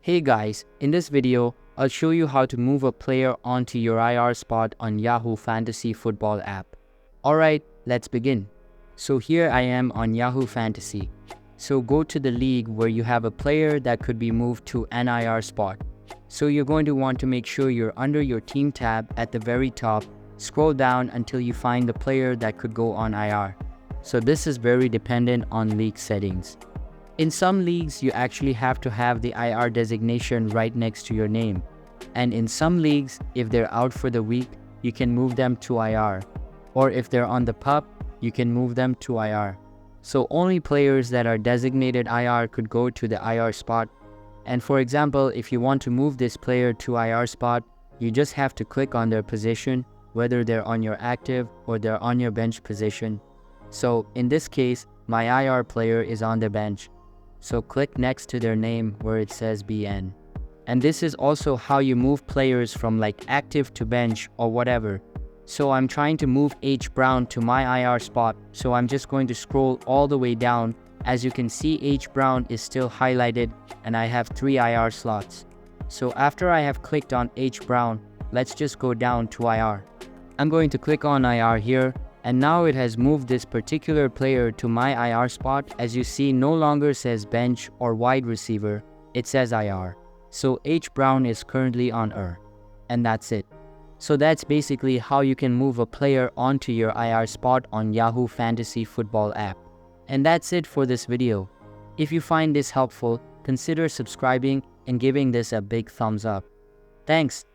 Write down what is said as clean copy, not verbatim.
Hey guys, in this video, I'll show you how to move a player onto your IR spot on Yahoo Fantasy Football app. Alright, let's begin. So here I am on Yahoo Fantasy. So go to the league where you have a player that could be moved to an IR spot. So you're going to want to make sure you're under your team tab at the very top. Scroll down until you find the player that could go on IR. So this is very dependent on league settings. In some leagues, you actually have to have the IR designation right next to your name. And in some leagues, if they're out for the week, you can move them to IR. Or if they're on the pup, you can move them to IR. So only players that are designated IR could go to the IR spot. And for example, if you want to move this player to IR spot, you just have to click on their position, whether they're on your active or they're on your bench position. So in this case, my IR player is on the bench. So click next to their name where it says BN. And this is also how you move players from like active to bench or whatever. So I'm trying to move H Brown to my IR spot. So I'm just going to scroll all the way down. As you can see, H Brown is still highlighted and I have 3 IR slots. So after I have clicked on H Brown, let's just go down to IR. I'm going to click on IR here. And now it has moved this particular player to my IR spot. As you see, no longer says bench or wide receiver, it says IR. So H Brown is currently on IR. And that's it. So that's basically how you can move a player onto your IR spot on Yahoo Fantasy Football app. And that's it for this video. If you find this helpful, consider subscribing and giving this a big thumbs up. Thanks.